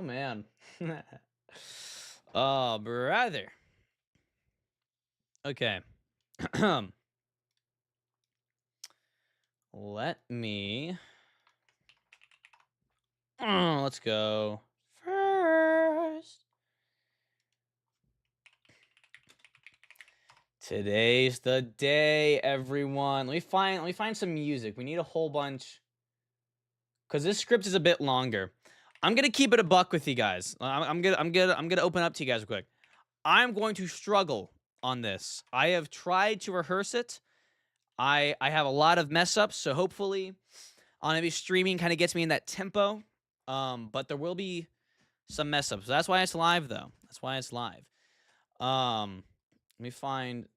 man. Oh, brother. Okay. Let me. Let's go first. Today's the day, everyone. Let me find some music. We need a whole bunch because this script is a bit longer. I'm gonna keep it a buck with you guys. I'm gonna open up to you guys real quick. I'm going to struggle on this. I have tried to rehearse it. I have a lot of mess ups, so hopefully on every streaming kind of gets me in that tempo. But there will be some mess ups. So that's why it's live though. That's why it's live. Let me find.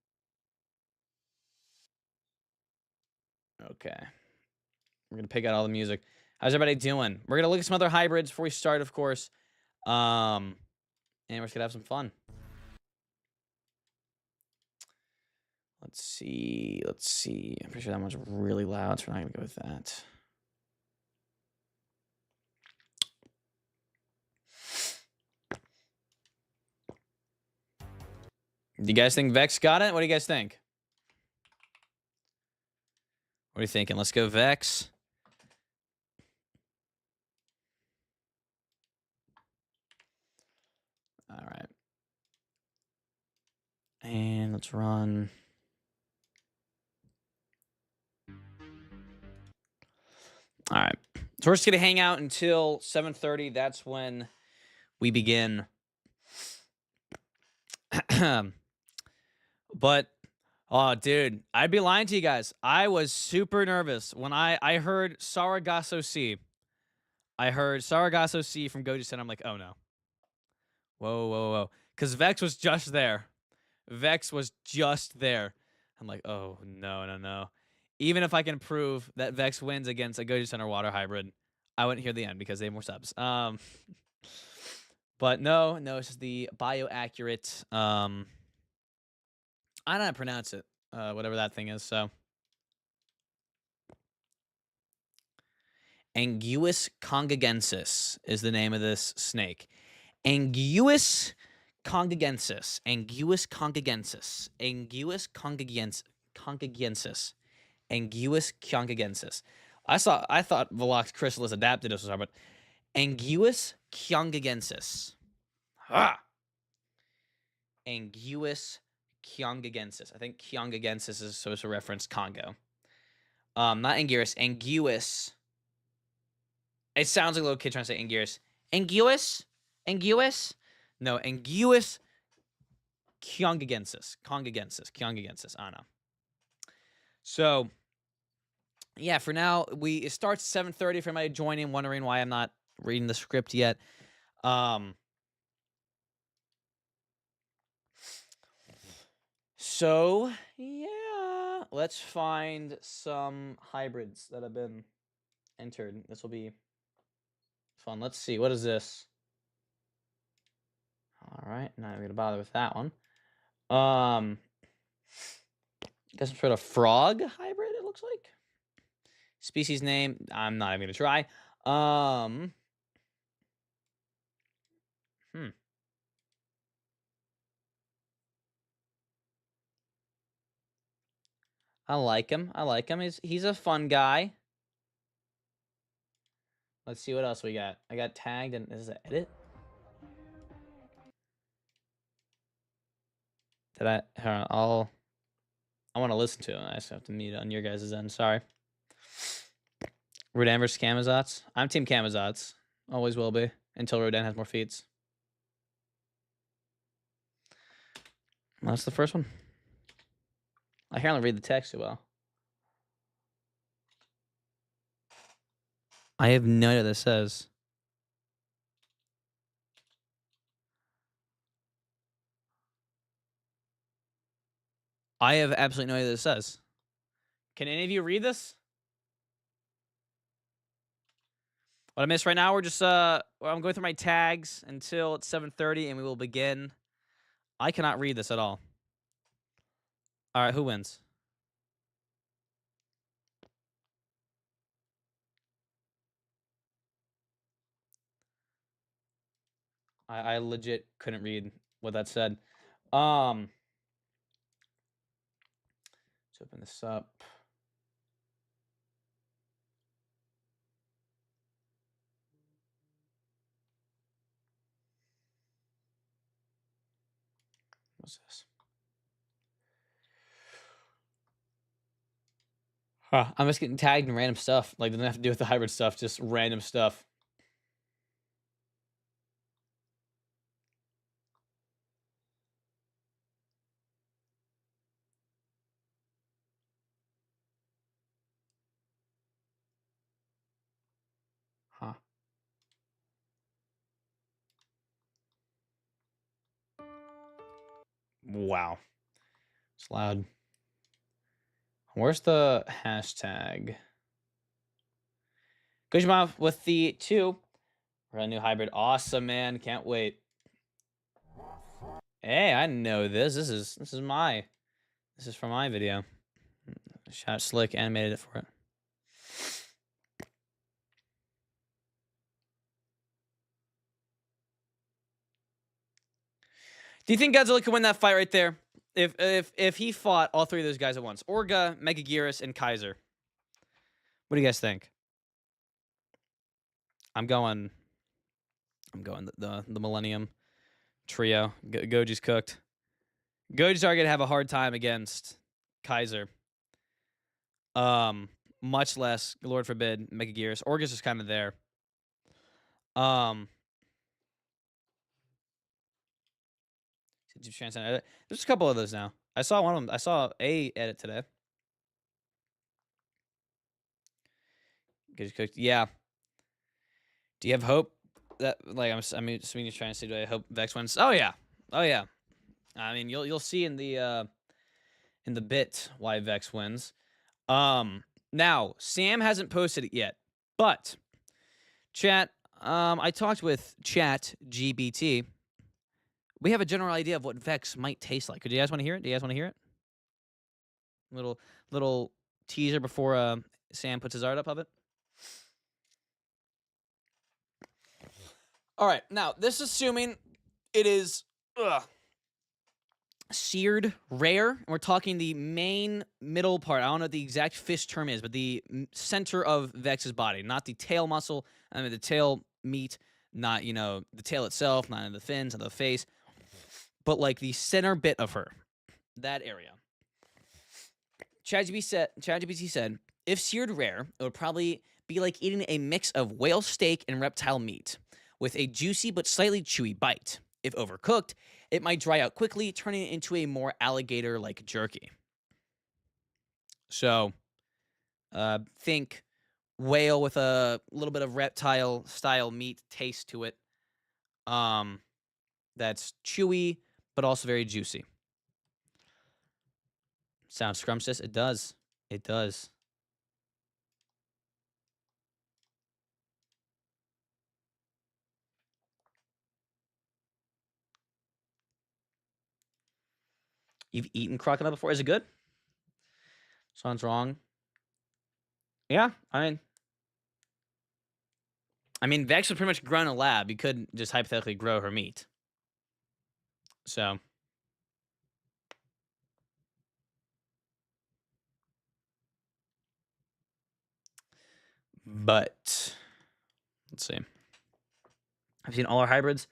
Okay. We're gonna pick out all the music. How's everybody doing? We're gonna look at some other hybrids before we start, of course. And we're just gonna have some fun. Let's see. Let's see. I'm pretty sure that one's really loud, so we're not gonna go with that. Do you guys think Vex got it? What do you guys think? What are you thinking? Let's go Vex. All right. And let's run. All right. So we're just going to hang out until 7:30. That's when we begin. But, oh, dude, I'd be lying to you guys. I was super nervous when I heard Sargasso Sea. I heard Sargasso Sea from Goju Center. I'm like, oh, no. Whoa, whoa, whoa. Because Vex was just there. Vex was just there. I'm like, oh, no, no, no. Even if I can prove that Vex wins against a Goju Center water hybrid, I wouldn't hear the end because they have more subs. But no, it's just the bioaccurate. I don't know how to pronounce it. Whatever that thing is. So, Anguis congagensis is the name of this snake. Anguis congagensis. Anguis congagensis. Anguis congagensis. Anguis congagensis. I thought Velox Chrysalis adapted this, but Anguis congagensis. Ah! Anguis congagensis. I think congagensis is supposed to reference Congo. Not Anguirus. Anguis. It sounds like a little kid trying to say Anguirus. Anguis? Anguis? No, Anguis congagensis. Congagensis. I don't know. So, yeah, for now, it starts 7:30 for anybody joining, wondering why I'm not reading the script yet. So, yeah, let's find some hybrids that have been entered. This will be fun. Let's see. What is this? All right, not even gonna bother with that one. Guess some sort of frog hybrid. It looks like. Species name. I'm not even gonna try. I like him. He's a fun guy. Let's see what else we got. I got tagged, and this is an edit. Did I? I want to listen to it. I just have to mute it on your guys' end. Sorry. Rodan versus Gamersupps. I'm Team Gamersupps. Always will be until Rodan has more feats. Well, that's the first one. I can only read the text too well. I have no idea what this says. I have absolutely no idea what this says. Can any of you read this? What I missed right now, we're just I'm going through my tags until it's 7:30 and we will begin. I cannot read this at all. All right, who wins? I legit couldn't read what that said. Let's open this up. What's this? Huh. I'm just getting tagged in random stuff. Like, doesn't have to do with the hybrid stuff, just random stuff. Huh. Wow. It's loud. Where's the hashtag? Good job with the 2. We're a new hybrid. Awesome, man. Can't wait. Hey, I know this. This is for my video. Shout Slick animated it for it. Do you think Godzilla could win that fight right there? If he fought all 3 of those guys at once, Orga, Megaguirus, and Kaiser. What do you guys think? I'm going the Millennium Trio. Goji's cooked. Goji's are gonna have a hard time against Kaiser. Much less Lord Forbid, Megaguirus. Orga's just kind of there. There's a couple of those now. I saw one of them. I saw a edit today. Goji's cooked. Yeah. Do you have hope that I mean, you're trying to say, do I hope Vex wins? Oh yeah. Oh yeah. I mean, you'll see in the bit why Vex wins. Now Sam hasn't posted it yet, but chat. I talked with Chat GBT. We have a general idea of what Vex might taste like. Do you guys want to hear it? Do you guys want to hear it? Little teaser before Sam puts his art up of it. All right, now this is assuming it is seared rare, and we're talking the main middle part. I don't know what the exact fish term is, but the center of Vex's body, not the tail muscle. I mean the tail meat, not the tail itself, not in the fins, not the face, but like the center bit of her, that area. ChatGPT said, if seared rare, it would probably be like eating a mix of whale steak and reptile meat, with a juicy but slightly chewy bite. If overcooked, it might dry out quickly, turning it into a more alligator-like jerky. So, think whale with a little bit of reptile-style meat taste to it. That's chewy, but also very juicy. Sounds scrumptious? It does. It does. You've eaten crocodile before? Is it good? Sounds wrong. Yeah, I mean, Vex would pretty much grow in a lab. You could just hypothetically grow her meat. So. But, let's see. I've seen all our hybrids.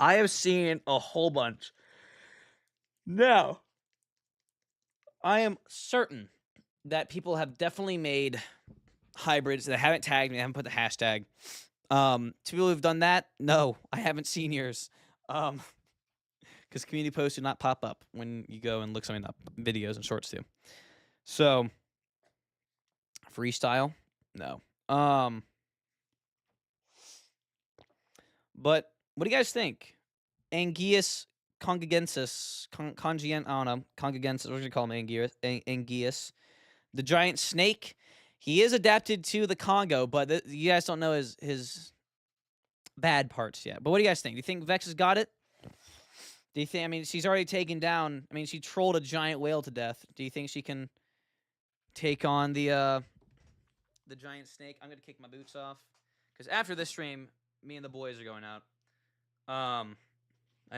I have seen a whole bunch. Now, I am certain that people have definitely made hybrids that haven't tagged me, haven't put the hashtag. To people who've done that, no, I haven't seen yours. Because community posts do not pop up when you go and look something up. Videos and shorts do. So, freestyle, no. But what do you guys think? Anguius congogensis, I don't know, congogensis, what do you call him? Anguius. The giant snake, he is adapted to the Congo, but you guys don't know his bad parts yet. But what do you guys think? Do you think Vex has got it? Do you think, I mean, she's already taken down, I mean, she trolled a giant whale to death. Do you think she can take on the giant snake? I'm going to kick my boots off. Because after this stream, me and the boys are going out. I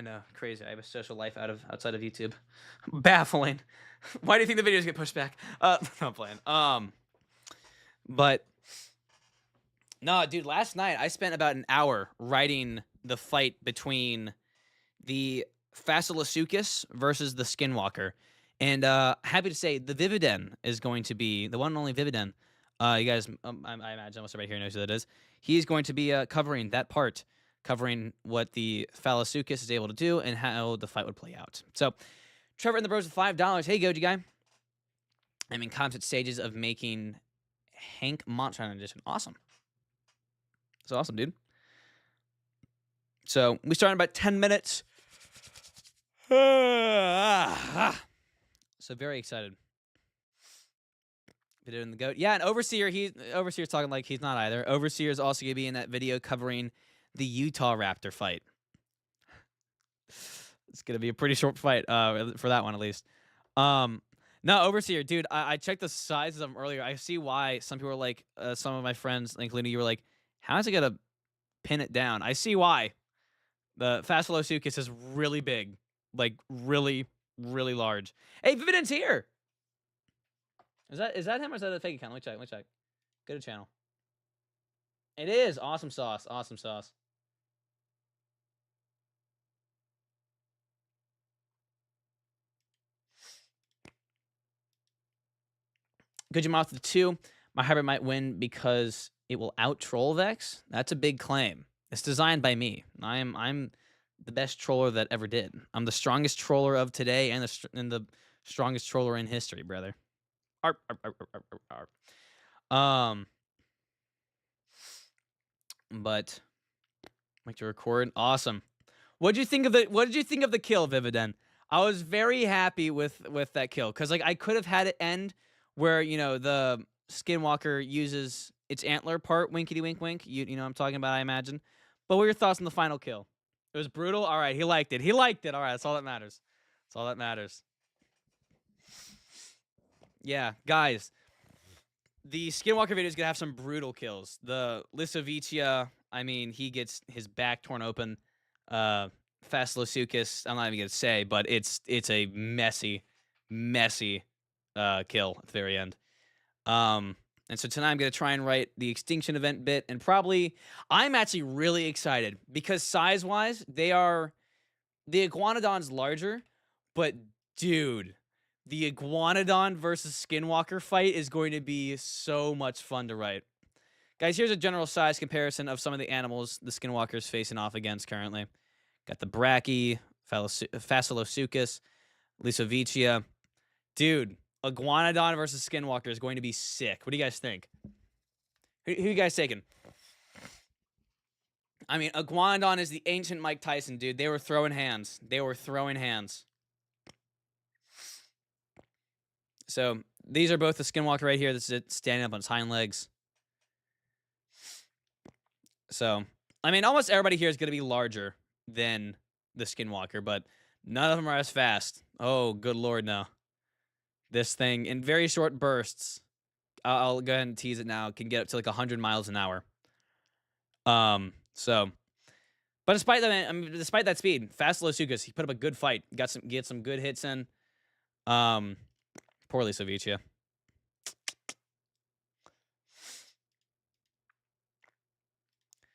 know, crazy. I have a social life outside of YouTube. Baffling. Why do you think the videos get pushed back? No, I'm playing. But no, dude. Last night I spent about an hour writing the fight between the Facilosuchus versus the Skinwalker, and happy to say the Vividen is going to be the one and only Vividen. You guys, I imagine almost everybody here knows who that is. He's going to be covering that part, covering what the Facilosuchus is able to do and how the fight would play out. So, Trevor and the Bros with $5. Hey, Goji guy. I'm in concept stages of making Hank Montron edition. Awesome. That's awesome, dude. So we start in about 10 minutes. So very excited. Video in the goat. Yeah, and Overseer's talking like he's not either. Overseer's also gonna be in that video covering the Utah Raptor fight. It's gonna be a pretty short fight for that one at least. No, Overseer, dude, I checked the sizes of them earlier. I see why some people are like, some of my friends, including you, were like, how is it gonna pin it down? I see why. The Facilosuchus is really big, like really, really large. Hey, Vividen's here. Is that him or is that a fake account? Let me check. Go to channel. It is awesome sauce. Awesome sauce. Good job off the 2. My hybrid might win because it will out troll Vex. That's a big claim. It's designed by me. I'm the best troller that ever did. I'm the strongest troller of today and the strongest troller in history, brother. Arp, arp, arp, arp, arp, arp. But like to record. Awesome. What did you think of the kill, Vividen? I was very happy with that kill because like I could have had it end where the Skinwalker uses its antler part, winkety wink wink. You know what I'm talking about, I imagine. But what were your thoughts on the final kill? It was brutal. All right, he liked it. All right, that's all that matters. That's all that matters. Yeah, guys. The Skinwalker video is gonna have some brutal kills. The Lisovicia, I mean, he gets his back torn open. Facilosuchus, I'm not even gonna say, but it's a messy kill at the very end. And so tonight I'm gonna try and write the extinction event bit, and probably I'm actually really excited because size-wise, the Iguanodon's larger, but dude, the Iguanodon versus Skinwalker fight is going to be so much fun to write. Guys, here's a general size comparison of some of the animals the Skinwalker's facing off against currently. Got the Brachy, Facilosuchus, Lisovicia. Dude, Iguanodon versus Skinwalker is going to be sick. What do you guys think? Who you guys taking? I mean, Iguanodon is the ancient Mike Tyson, dude. They were throwing hands. So these are both the Skinwalker right here. This is it standing up on its hind legs. So, I mean, almost everybody here is going to be larger than the Skinwalker, but none of them are as fast. Oh, good lord, no. This thing, in very short bursts, I'll go ahead and tease it now, can get up to like 100 miles an hour. So, but despite that speed, Facilosuchus, he put up a good fight. Get some good hits in. Poor Lisovicia.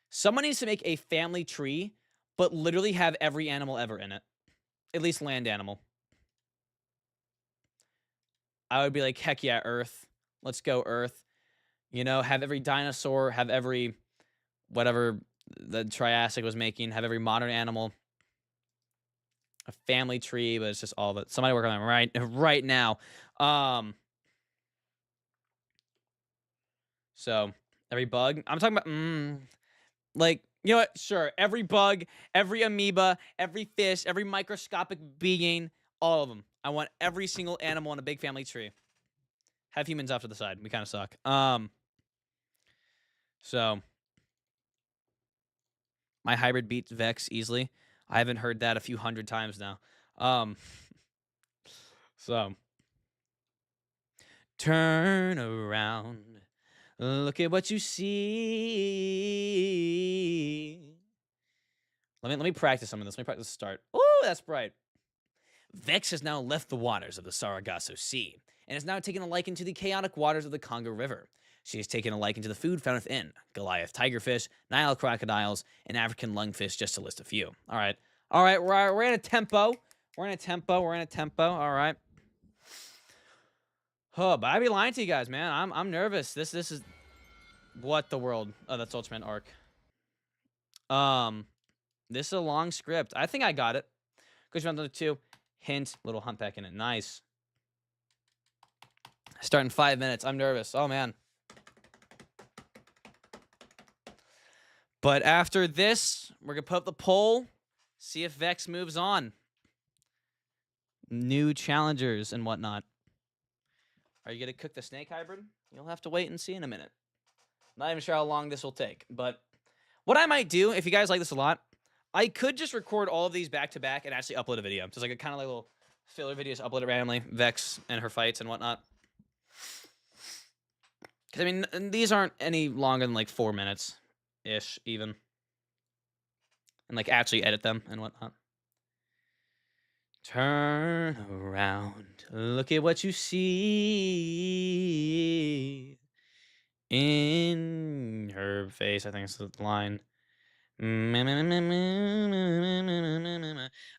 Someone needs to make a family tree, but literally have every animal ever in it. At least land animal. I would be like, heck yeah, Earth. Let's go, Earth. Have every dinosaur, have every whatever the Triassic was making, have every modern animal. A family tree, but it's just all of it. Somebody work on it right now. So every bug. I'm talking about like, you know what? Sure. Every bug, every amoeba, every fish, every microscopic being, all of them. I want every single animal in a big family tree. Have humans off to the side. We kind of suck. So my hybrid beats Vex easily. I haven't heard that a few hundred times now. So turn around. Look at what you see. Let me practice some of this. Let me practice the start. Oh, that's bright. Vex has now left the waters of the Sargasso Sea and has now taken a liking to the chaotic waters of the Congo River. She has taken a liking to the food found within Goliath tigerfish, Nile crocodiles, and African lungfish, just to list a few. All right, we're in a tempo. We're in a tempo. All right. Oh, but I'd be lying to you guys, man. I'm nervous. This is what the world. Oh, that's Ultraman Arc. This is a long script. I think I got it. Question number 2. Hint, little humpback in it. Nice. Starting 5 minutes. I'm nervous. Oh, man. But after this, we're going to put up the poll, see if Vex moves on. New challengers and whatnot. Are you going to cook the snake hybrid? You'll have to wait and see in a minute. Not even sure how long this will take. But what I might do, if you guys like this a lot, I could just record all of these back to back and actually upload a video. Just like a kind of like little filler videos, upload it randomly. Vex and her fights and whatnot. Because, I mean, these aren't any longer than like 4 minutes-ish, even. And like actually edit them and whatnot. Turn around. Look at what you see in her face. I think it's the line. I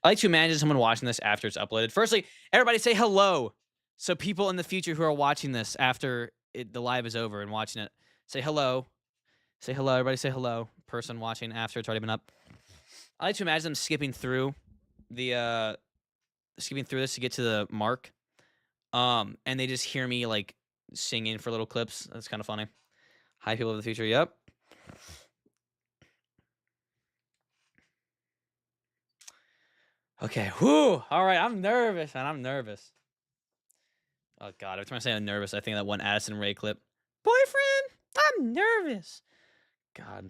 like to imagine someone watching this after it's uploaded. Firstly, everybody say hello. So people in the future who are watching this after the live is over and watching it, say hello. Say hello. Everybody say hello. Person watching after it's already been up. I like to imagine them skipping through this to get to the mark. And they just hear me like singing for little clips. That's kind of funny. Hi, people of the future. Yep. Okay. Whew. All right. I'm nervous, man. I'm nervous. Oh, God. Every time I say I'm nervous, I think of that one Addison Rae clip. Boyfriend, I'm nervous. God.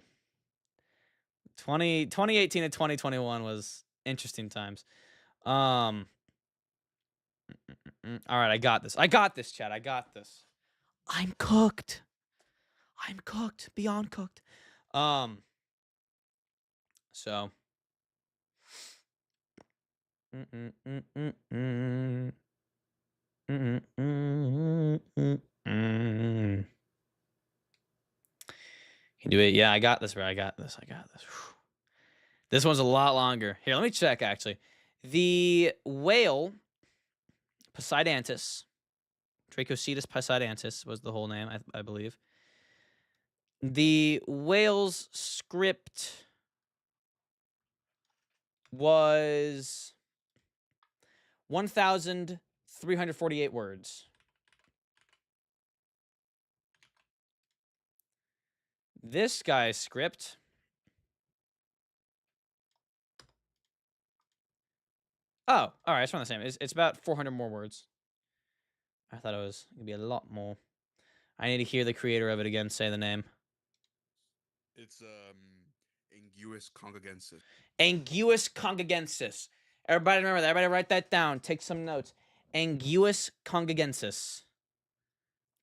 2018 to 2021 was interesting times. All right. I got this. I got this, Chad. I got this. I'm cooked. I'm cooked. Beyond cooked. So. Can do it. Yeah, I got this, bro. I got this. Whew. This one's a lot longer. Here, let me check, actually. The whale, Poseidantis, Dracocetus poseidantis was the whole name, I believe. The whale's script was 1,348 words. This guy's script oh, all right, it's around the same. It's about 400 more words. I thought it was gonna be a lot more. I need to hear the creator of it again say the name. It's Anguis congogensis. Anguis congogensis. Everybody remember that. Everybody write that down. Take some notes. Anguis congogensis.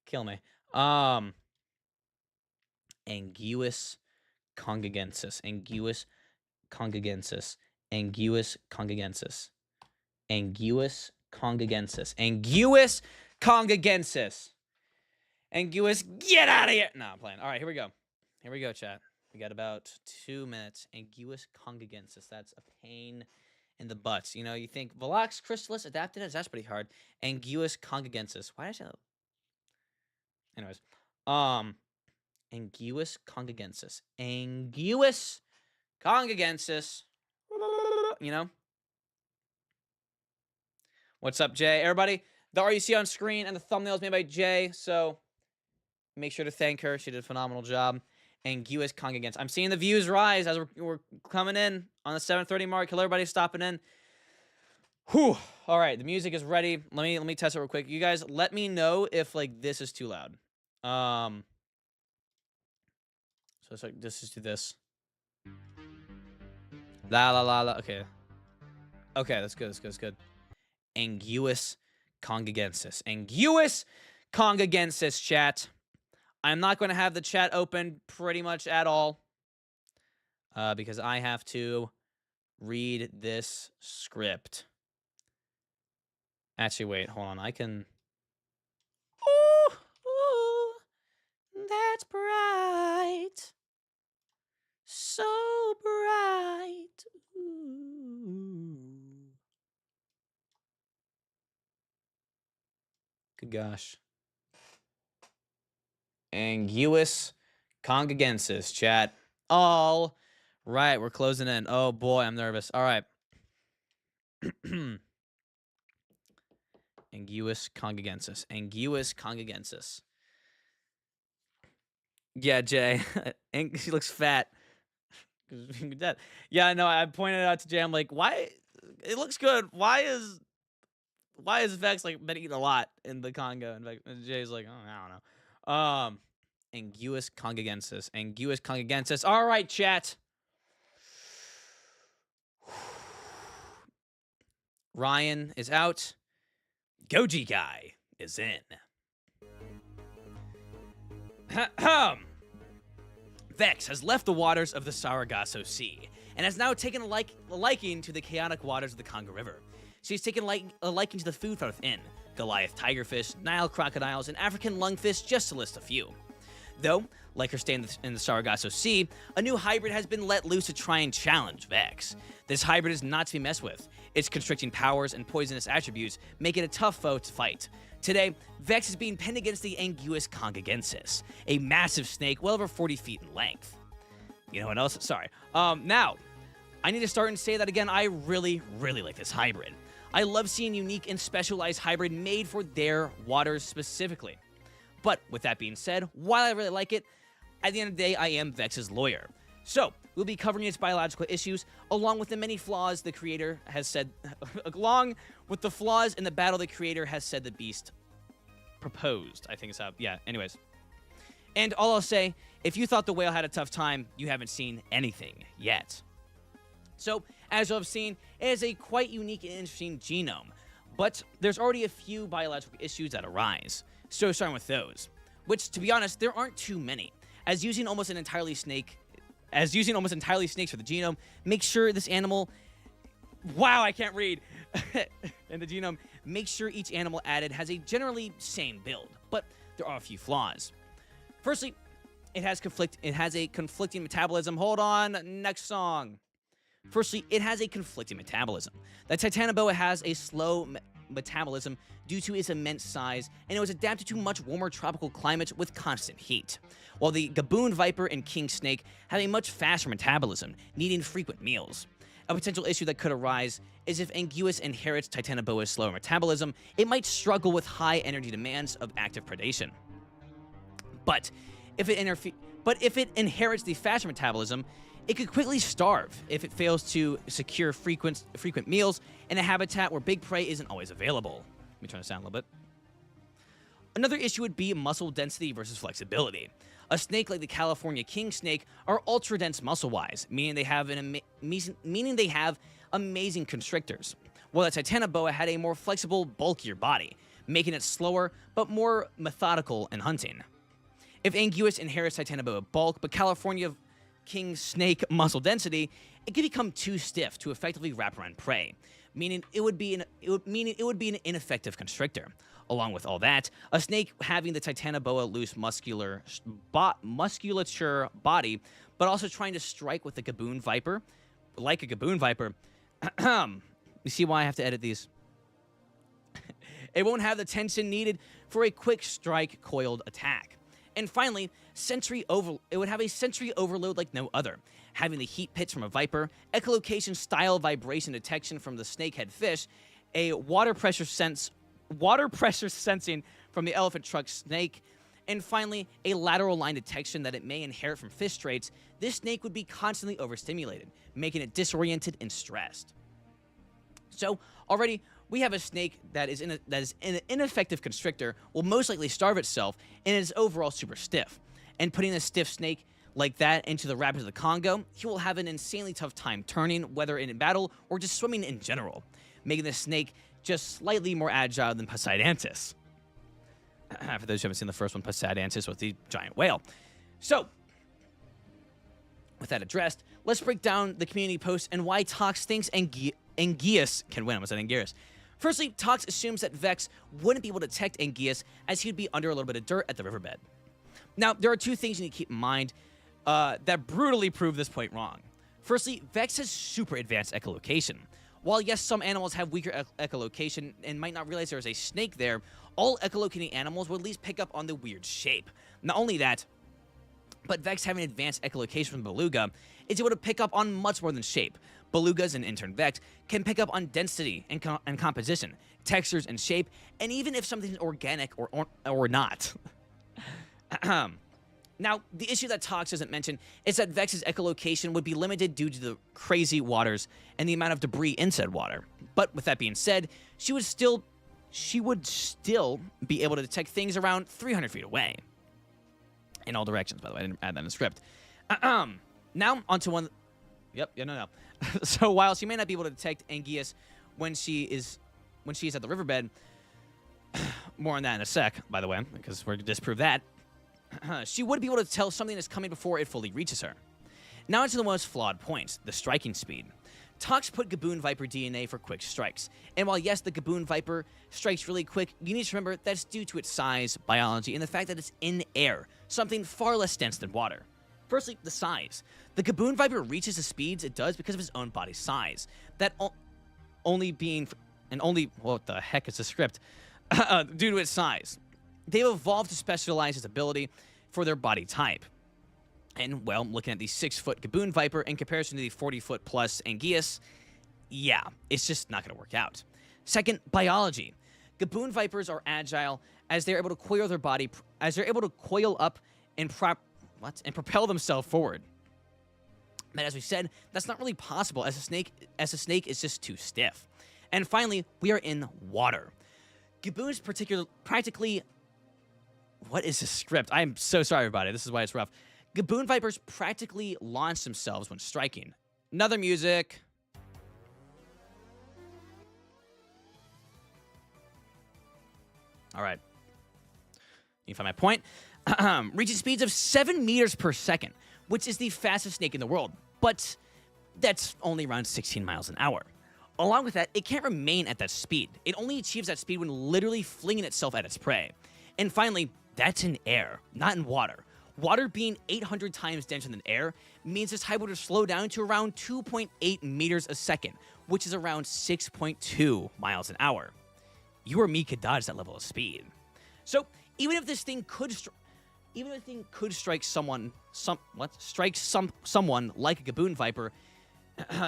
Kill me. Anguis congogensis. Anguis congogensis. Anguis congogensis. Anguis congogensis. Anguis congogensis. Anguis, get out of here! No, I'm playing. All right, here we go. Here we go, chat. We got about 2 minutes. Anguis congogensis. That's a pain in the butt. You know, you think Velox Chrysalis adapted. That's pretty hard. Anguis congogensis. Why did I say that? Anyways, Anguis congogensis. Anguis congogensis. You know. What's up, Jay? Everybody, the art you see on screen and the thumbnail is made by Jay, so make sure to thank her. She did a phenomenal job. Anguis congogensis. I'm seeing the views rise as we're coming in on the 7:30 mark. Hello, everybody stopping in. Whew. All right, the music is ready. Let me test it real quick. You guys, let me know if like this is too loud. So it's like this is to this. La la la la. Okay. Okay, that's good. That's good. Anguis congogensis. Anguis congogensis, chat. I'm not going to have the chat open pretty much at all. Because I have to read this script. Actually, wait, hold on. I can. Ooh, ooh, that's bright. So bright. Ooh. Good gosh. Anguus Congogensis, chat. All right, we're closing in. Oh boy, I'm nervous. All right. Anguus Congogensis. Anguus Congogensis. Yeah, Jay. She looks fat. Yeah, no, I pointed out to Jay. I'm like, why? It looks good. Why is Vex like been eating a lot in the Congo? And Jay's like, oh, I don't know. Anguus Congogensis. Anguus Congogensis. All right, chat. Ryan is out. Goji Guy is in. Vex has left the waters of the Sargasso Sea and has now taken a liking to the chaotic waters of the Congo River. She's taken a liking to the food found within: Goliath tigerfish, Nile crocodiles, and African lungfish, just to list a few. Though, like her stay in the Sargasso Sea, a new hybrid has been let loose to try and challenge Vex. This hybrid is not to be messed with. Its constricting powers and poisonous attributes make it a tough foe to fight. Today, Vex is being pinned against the Anguus Congogensis, a massive snake well over 40 feet in length. You know what else? Sorry. Now, I need to start and say that again. I really, really like this hybrid. I love seeing unique and specialized hybrid made for their waters specifically. But with that being said, while I really like it, at the end of the day, I am Vex's lawyer. So, we'll be covering its biological issues, along with the many flaws the creator has said, along with the flaws in the battle the creator has said the beast proposed. I think it's how, yeah, anyways. And all I'll say, if you thought the whale had a tough time, you haven't seen anything yet. So, as you'll have seen, it is a quite unique and interesting genome, but there's already a few biological issues that arise. So starting with those, which, to be honest, there aren't too many, as using almost entirely snakes for the genome makes sure this animal, wow, I can't read, in the genome, makes sure each animal added has a generally same build, but there are a few flaws. Firstly, it has a conflicting metabolism. Hold on, next song. Firstly, it has a conflicting metabolism. The Titanoboa has a slow metabolism due to its immense size, and it was adapted to much warmer tropical climates with constant heat. While the Gaboon Viper and King Snake have a much faster metabolism, needing frequent meals. A potential issue that could arise is if Anguus inherits Titanoboa's slower metabolism, it might struggle with high energy demands of active predation. But if it inherits the faster metabolism, it could quickly starve if it fails to secure frequent meals in a habitat where big prey isn't always available. Let me turn this down a little bit. Another issue would be muscle density versus flexibility. A snake like the California king snake are ultra dense muscle-wise, meaning they have amazing constrictors, while the Titanoboa had a more flexible, bulkier body, making it slower but more methodical in hunting. If Anguus inherits Titanoboa bulk but California king snake muscle density, it could become too stiff to effectively wrap around prey, meaning it would be an ineffective constrictor. Along with all that, a snake having the Titanoboa loose musculature body, but also trying to strike with a Gaboon Viper, like a Gaboon Viper. You see why I have to edit these? It won't have the tension needed for a quick strike coiled attack. And finally, it would have a sensory overload like no other, having the heat pitch from a viper, echolocation style vibration detection from the snakehead fish, a water pressure sensing from the elephant trunk snake, and finally, a lateral line detection that it may inherit from fish traits. This snake would be constantly overstimulated, making it disoriented and stressed. So, already, we have a snake that is an ineffective constrictor, will most likely starve itself, and is overall super stiff. And putting a stiff snake like that into the rapids of the Congo, he will have an insanely tough time turning, whether in battle or just swimming in general, making the snake just slightly more agile than Poseidantis. For those who haven't seen the first one, Poseidantis was the giant whale. So, With that addressed, let's break down the community post and why Tox thinks Anguirus can win. I almost said Anguirus. Firstly, Tox assumes that Vex wouldn't be able to detect Anguirus as he'd be under a little bit of dirt at the riverbed. Now, there are two things you need to keep in mind that brutally prove this point wrong. Firstly, Vex has super advanced echolocation. While yes, some animals have weaker echolocation and might not realize there's a snake there, all echolocating animals will at least pick up on the weird shape. Not only that, but Vex having advanced echolocation from Beluga is able to pick up on much more than shape. Belugas and in turn Vex can pick up on density and composition, textures and shape, and even if something's organic or not. Now, the issue that Tox doesn't mention is that Vex's echolocation would be limited due to the crazy waters and the amount of debris in said water. But with that being said, she would still be able to detect things around 300 feet away. In all directions, by the way. I didn't add that in the script. Now, onto one... Yep, yeah, no. So while she may not be able to detect Anguirus when she is at the riverbed, more on that in a sec, by the way, because we're going to disprove that, she would be able to tell something is coming before it fully reaches her. Now into the most flawed point, the striking speed. Tox put Gaboon Viper DNA for quick strikes. And while yes, the Gaboon Viper strikes really quick, you need to remember that's due to its size, biology, and the fact that it's in air, something far less dense than water. Firstly, the size. The Gaboon Viper reaches the speeds it does because of its own body size. That only being, and only, what the heck is the script? Due to its size. They've evolved to specialize its ability for their body type. And, well, looking at the 6-foot Gaboon Viper in comparison to the 40-foot plus Anguirus, yeah, it's just not going to work out. Second, biology. Gaboon Vipers are agile as they're able to coil their body, as they're able to coil up and propel themselves forward. But as we said, that's not really possible as a snake is just too stiff. And finally, we are in water. Gaboons practically... What is this script? I am so sorry about it. This is why it's rough. Gaboon Vipers practically launch themselves when striking. Another music. All right. You find my point? Reaching speeds of 7 meters per second, which is the fastest snake in the world, but that's only around 16 miles an hour. Along with that, it can't remain at that speed. It only achieves that speed when literally flinging itself at its prey. And finally, that's in air, not in water. Water being 800 times denser than air means this type would slow down to around 2.8 meters a second, which is around 6.2 miles an hour. You or me could dodge that level of speed. So even if this thing could strike someone like a Gaboon Viper,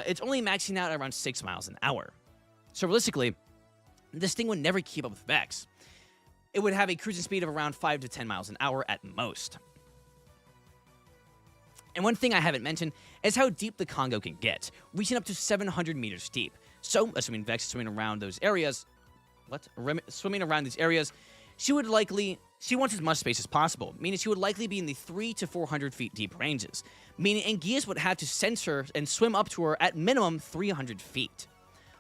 it's only maxing out at around 6 miles an hour. So realistically, this thing would never keep up with Vex. It would have a cruising speed of around 5 to 10 miles an hour at most. And one thing I haven't mentioned is how deep the Congo can get, reaching up to 700 meters deep. So, assuming Vex is swimming around these areas, she wants as much space as possible, meaning she would likely be in the 300 to 400 feet deep ranges, meaning Anguirus would have to sense her and swim up to her at minimum 300 feet.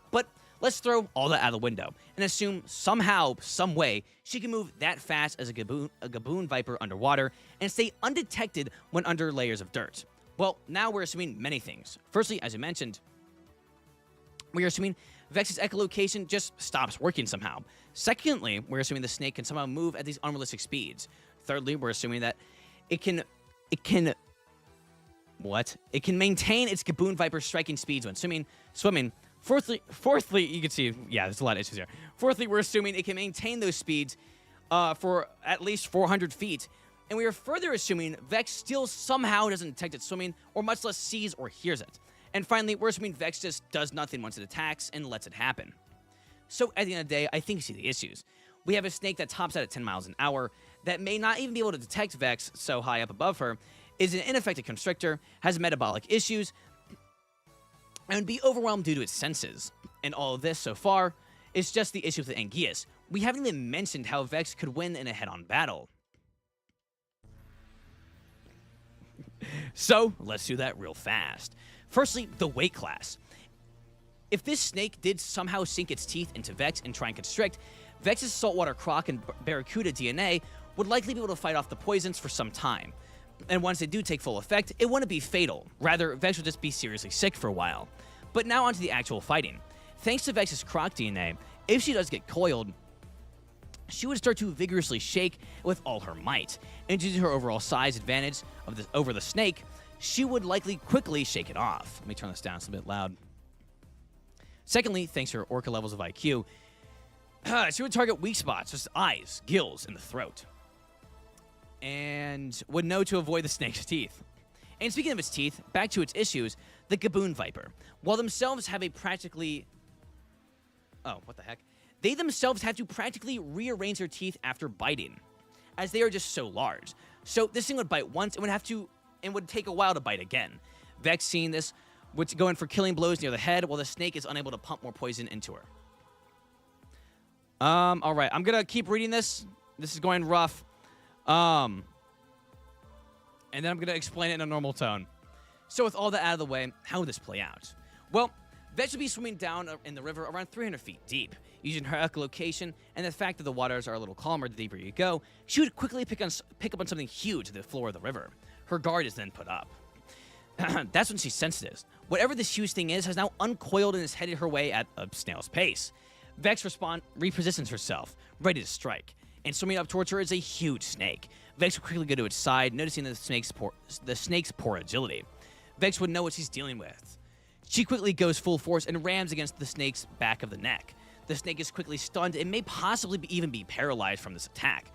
But let's throw all that out of the window and assume somehow, some way, she can move that fast as a Gaboon Viper underwater and stay undetected when under layers of dirt. Well, now we're assuming many things. Firstly, as I mentioned, we are assuming Vex's echolocation just stops working somehow. Secondly, we're assuming the snake can somehow move at these unrealistic speeds. Thirdly, we're assuming that it can maintain its Gaboon Viper striking speeds when swimming. Fourthly, you can see, yeah, there's a lot of issues here. Fourthly, we're assuming it can maintain those speeds for at least 400 feet. And we are further assuming Vex still somehow doesn't detect it swimming, or much less sees or hears it. And finally, we're assuming Vex just does nothing once it attacks and lets it happen. So at the end of the day, I think you see the issues. We have a snake that tops out at 10 miles an hour, that may not even be able to detect Vex so high up above her, is an ineffective constrictor, has metabolic issues, and would be overwhelmed due to its senses. And all of this so far is just the issue with the Anguirus. We haven't even mentioned how Vex could win in a head-on battle. So, let's do that real fast. Firstly, the weight class. If this snake did somehow sink its teeth into Vex and try and constrict, Vex's saltwater croc and barracuda DNA would likely be able to fight off the poisons for some time. And once they do take full effect, it wouldn't be fatal. Rather, Vex would just be seriously sick for a while. But now onto the actual fighting. Thanks to Vex's croc DNA, if she does get coiled, she would start to vigorously shake with all her might. And due to her overall size advantage over the snake, she would likely quickly shake it off. Let me turn this down, it's a bit loud. Secondly, thanks to her orca levels of IQ, she would target weak spots, such as eyes, gills, and the throat, and would know to avoid the snake's teeth. And speaking of its teeth, back to its issues, the Gaboon Viper, while themselves have a practically... Oh, what the heck? They themselves have to practically rearrange their teeth after biting, as they are just so large. So this thing would bite once and would take a while to bite again. Vex, seeing this, would go in for killing blows near the head, while the snake is unable to pump more poison into her. All right, I'm gonna keep reading this. This is going rough. And then I'm gonna explain it in a normal tone. So with all that out of the way, how would this play out? Well, Vex would be swimming down in the river around 300 feet deep. Using her echolocation and the fact that the waters are a little calmer the deeper you go, she would quickly pick up on something huge at the floor of the river. Her guard is then put up. That's when she senses it. Whatever this huge thing is has now uncoiled and is headed her way at a snail's pace. Vex repositions herself, ready to strike. And swimming up towards her is a huge snake. Vex will quickly go to its side, noticing the snake's poor agility. Vex would know what she's dealing with. She quickly goes full force and rams against the snake's back of the neck. The snake is quickly stunned and may possibly even be paralyzed from this attack.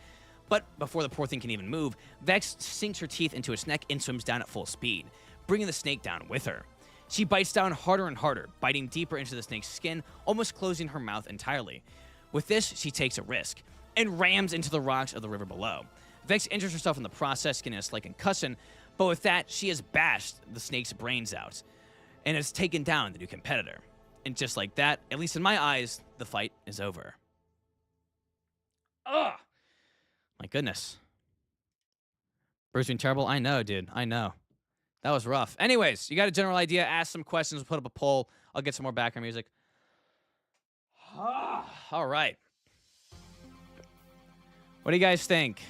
But before the poor thing can even move, Vex sinks her teeth into its neck and swims down at full speed, bringing the snake down with her. She bites down harder and harder, biting deeper into the snake's skin, almost closing her mouth entirely. With this, she takes a risk and rams into the rocks of the river below. Vex injures herself in the process, getting a slight concussion, but with that, she has bashed the snake's brains out and has taken down the new competitor. And just like that, at least in my eyes, the fight is over. Ugh! My goodness. Bruce being terrible? I know, dude. I know. That was rough. Anyways, you got a general idea. Ask some questions. We'll put up a poll. I'll get some more background music. All right. What do you guys think?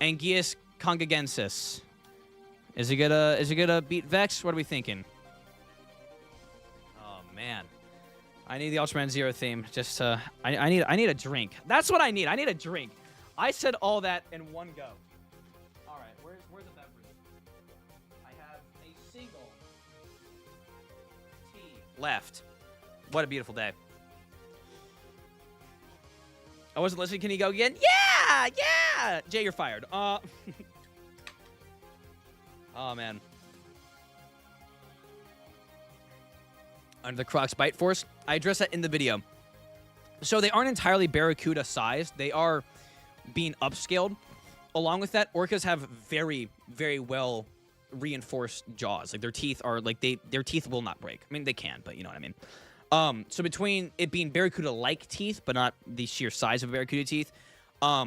Anguius congogensis. Is he gonna beat Vex? What are we thinking? Oh man. I need the Ultraman Zero theme. Just I need a drink. That's what I need. I need a drink. I said all that in one go. All right, where's the beverage? I have a single tea left. What a beautiful day. I wasn't listening. Can you go again? Yeah. Jay, you're fired. Oh man. Under the Croc's bite force, I addressed that in the video. So they aren't entirely Barracuda sized. They are being upscaled. Along with that, orcas have very, very well reinforced jaws. Like their teeth are their teeth will not break. I mean, they can, but you know what I mean. So between it being Barracuda-like teeth, but not the sheer size of Barracuda teeth,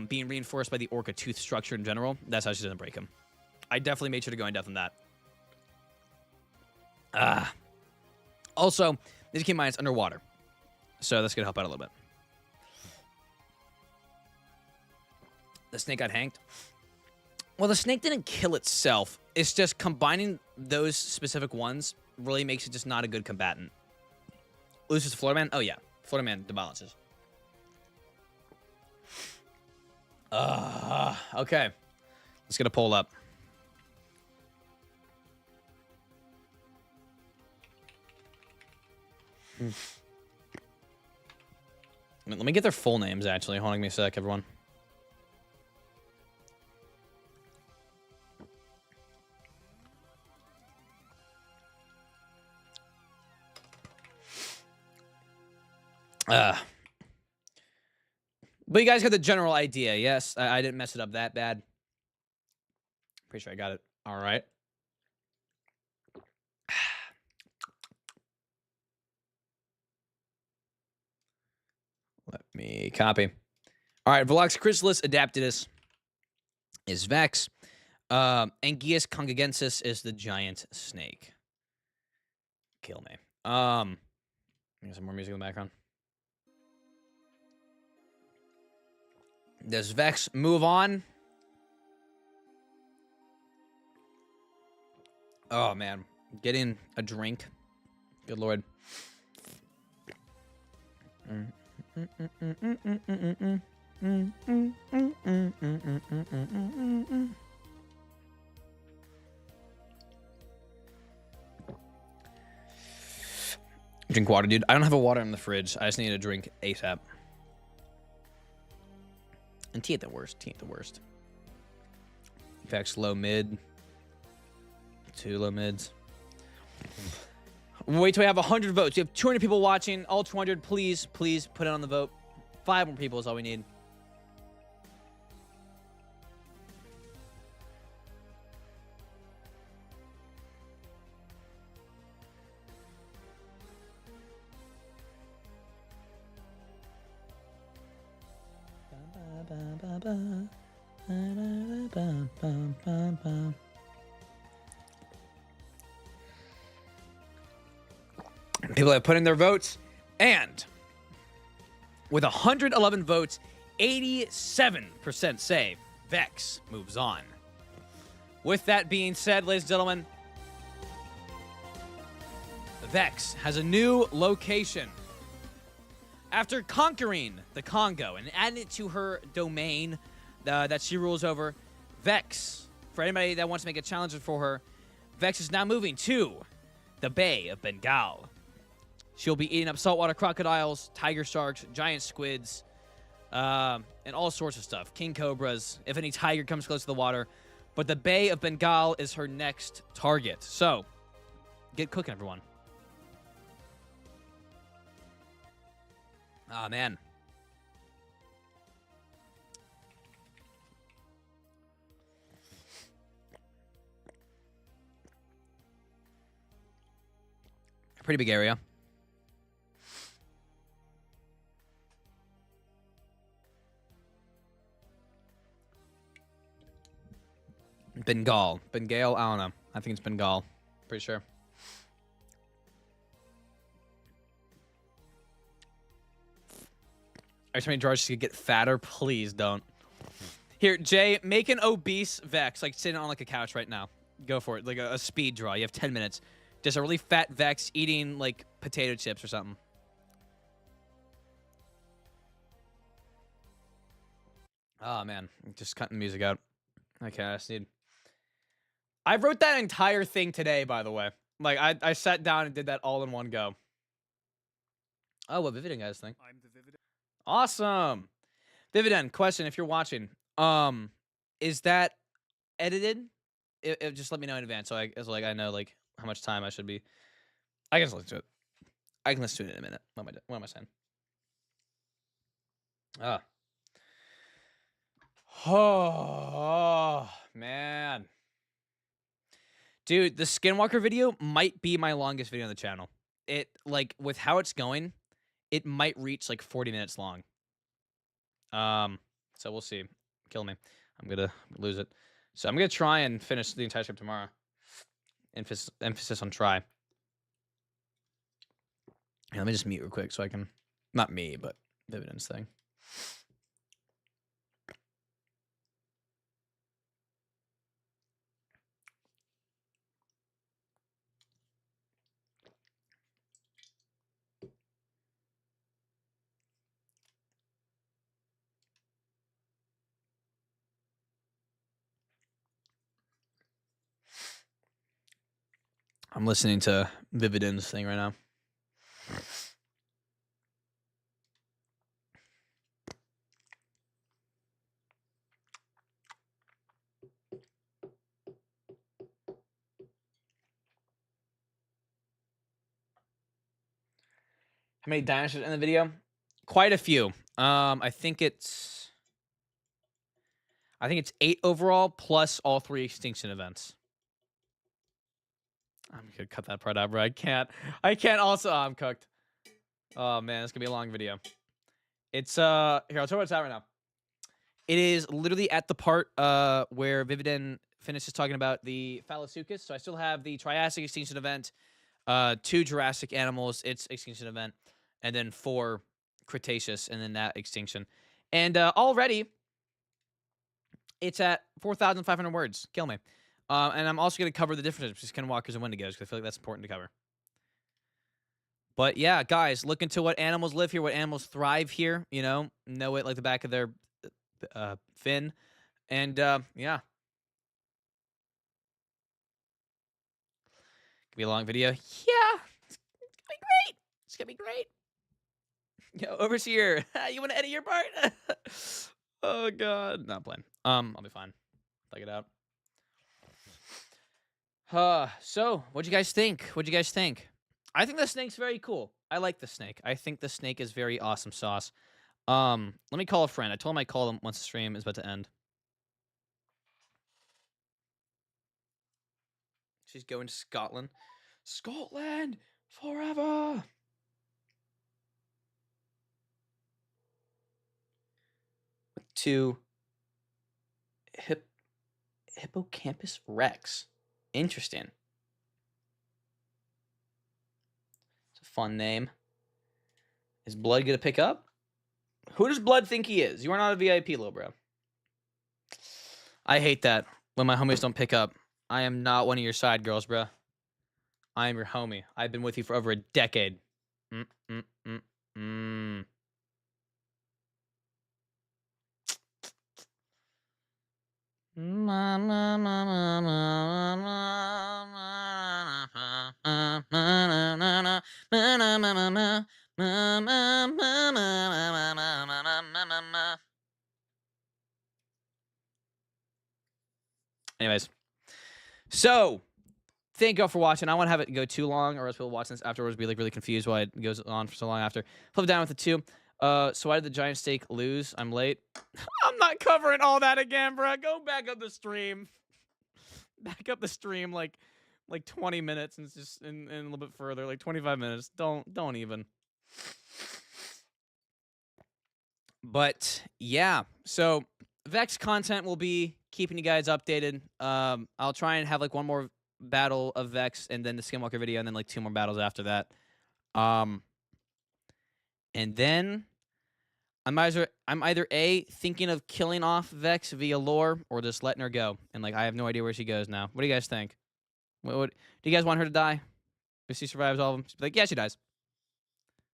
being reinforced by the orca tooth structure in general, that's how she doesn't break them. I definitely made sure to go in depth on that. Also, need to keep in mind it's underwater, so that's gonna help out a little bit. The snake got hanged. Well, the snake didn't kill itself. It's just combining those specific ones really makes it just not a good combatant. Loses to Florida Man? Oh, yeah. Florida Man debalances. Okay. Let's get a poll up. Let me get their full names, actually. Hold on me a sec, everyone. But you guys got the general idea, yes? I didn't mess it up that bad. Pretty sure I got it. All right. Let me copy. All right, Velox Chrysalis Adaptidus is Vex. Anguius congogensis is the giant snake. Kill me. Get some more music in the background. Does Vex move on? Oh man, getting a drink. Good lord. Drink water, dude. I don't have a water in the fridge. I just need a drink ASAP. And tea at the worst. Tea at the worst. Vex low mid. 2 low mids. Wait till we have 100 votes. You have 200 people watching. All 200, please, please put it on the vote. 5 more people is all we need. People have put in their votes, and with 111 votes, 87% say Vex moves on. With that being said, ladies and gentlemen, Vex has a new location. After conquering the Congo and adding it to her domain that she rules over, Vex, for anybody that wants to make a challenge for her, Vex is now moving to the Bay of Bengal. She'll be eating up saltwater crocodiles, tiger sharks, giant squids, and all sorts of stuff. King cobras, if any tiger comes close to the water. But the Bay of Bengal is her next target. So, get cooking, everyone. Ah, man. Pretty big area. Bengal. Bengal? I don't know. I think it's Bengal. Pretty sure. Are you telling me George could get fatter? Please don't. Here, Jay, make an obese Vex, like sitting on like a couch right now. Go for it. Like a speed draw. You have 10 minutes. Just a really fat Vex eating like potato chips or something. Oh, man. Just cutting music out. Okay, I just need... I wrote that entire thing today, by the way. Like, I sat down and did that all in one go. Oh, what Vividend guys think? I'm the Vividend. Awesome. Vividend, question if you're watching. Is that edited? Just let me know in advance so I know like how much time I should be. I can listen to it. I can listen to it in a minute. What am I saying? Oh, man. Dude, the Skinwalker video might be my longest video on the channel. It, like, with how it's going, it might reach, like, 40 minutes long. So we'll see. Kill me. I'm gonna lose it. So I'm gonna try and finish the entire script tomorrow. Emphasis on try. Yeah, let me just mute real quick so I can... Not me, but Vividend's thing. I'm listening to Vividend's thing right now. How many dinosaurs in the video? Quite a few. I think it's 8 overall plus all 3 extinction events. I'm gonna cut that part out, bro. I can't also. Oh, I'm cooked. Oh man, it's gonna be a long video. It's here. I'll tell you what it's at right now. It is literally at the part where Vividend finishes talking about the Phallosuchus. So I still have the Triassic extinction event, 2 Jurassic animals, its extinction event, and then 4 Cretaceous, and then that extinction. And already, it's at 4,500 words. Kill me. And I'm also going to cover the differences between skinwalkers and wendigos because I feel like that's important to cover. But yeah, guys, look into what animals live here, what animals thrive here. Know it like the back of their fin. And yeah, could be a long video. Yeah, it's gonna be great. It's gonna be great. Yo, overseer, you want to edit your part? Oh god, not playing. I'll be fine. Take it out. So what'd you guys think? I think the snake's very cool. I like the snake. I think the snake is very awesome sauce. Let me call a friend. I told him I'd call him once the stream is about to end. She's going to Scotland. Scotland forever. To Hippocampus Rex. Interesting. It's a fun name. Is Blood gonna pick up? Who does Blood think he is? You are not a VIP, little bro. I hate that when my homies don't pick up. I am not one of your side girls, bro. I am your homie. I've been with you for over a decade. Anyways, so thank y'all for watching. I want to have it go too long, or else people watch this afterwards be like really confused why it goes on for so long after. Flip down with the 2. So why did the giant steak lose? I'm late. I'm not covering all that again, bro. Go back up the stream. Back up the stream like 20 minutes and just in a little bit further, like 25 minutes. Don't even. But yeah, so Vex content will be keeping you guys updated. I'll try and have like one more battle of Vex and then the Skinwalker video and then like 2 more battles after that. And then I'm either A, thinking of killing off Vex via lore or just letting her go. And like I have no idea where she goes now. What do you guys think? What do you guys want her to die? If she survives all of them? She'd be like, yeah, she dies.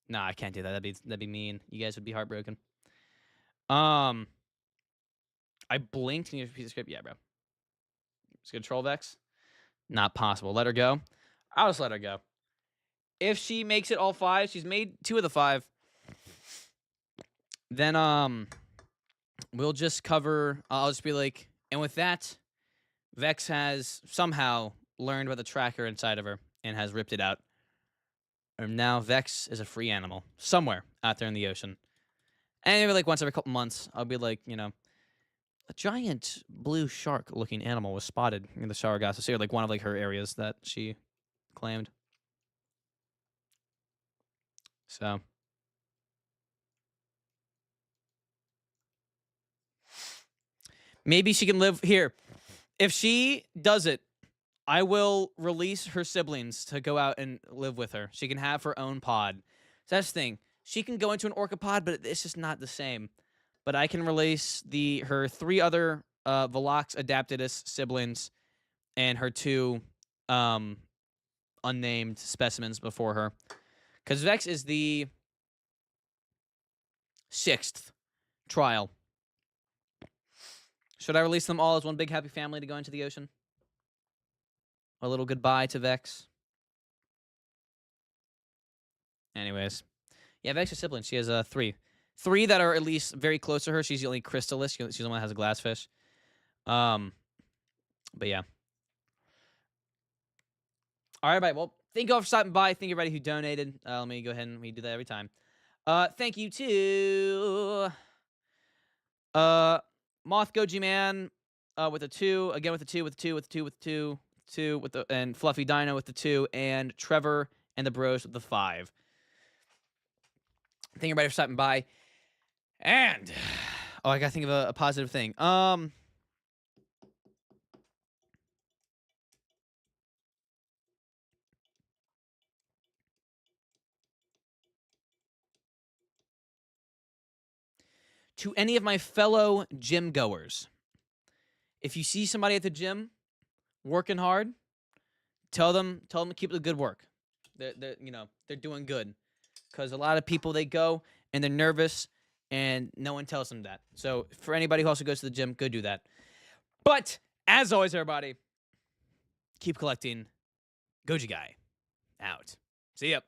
Nah, I can't do that. That'd be mean. You guys would be heartbroken. I blinked and you have a piece of script. Yeah, bro. It's gonna troll Vex. Not possible. Let her go. I'll just let her go. If she makes it all 5, she's made 2 of the 5. Then we'll just cover. I'll just be like, and with that, Vex has somehow learned about the tracker inside of her and has ripped it out. And now Vex is a free animal somewhere out there in the ocean. And maybe like once every couple months, I'll be like, a giant blue shark-looking animal was spotted in the Sargasso Sea, or like one of like her areas that she claimed. So maybe she can live here. If she does it, I will release her siblings to go out and live with her. She can have her own pod. So that's the thing. She can go into an orca pod, but it's just not the same. But I can release her 3 other Velox Adaptidus siblings and her 2 unnamed specimens before her. Because Vex is the 6th trial. Should I release them all as one big happy family to go into the ocean? A little goodbye to Vex. Anyways. Yeah, Vex is siblings. She has 3. 3 that are at least very close to her. She's the only crystalist. She's the one that has a glassfish. But yeah. All right, bye. Well, thank you all for stopping by. Thank you everybody who donated. Let me go ahead and we do that every time. Thank you to Moth Goji Man with a 2, again with a 2, with a 2, with a 2, with a 2, 2 with the, and Fluffy Dino with the 2, and Trevor and the Bros with the 5. Thank you everybody for stopping by. And I gotta think of a positive thing. To any of my fellow gym goers, if you see somebody at the gym working hard, tell them to keep the good work. They're doing good. Because a lot of people, they go and they're nervous and no one tells them that. So for anybody who also goes to the gym, go do that. But as always, everybody, keep collecting. Goji Guy out. See ya.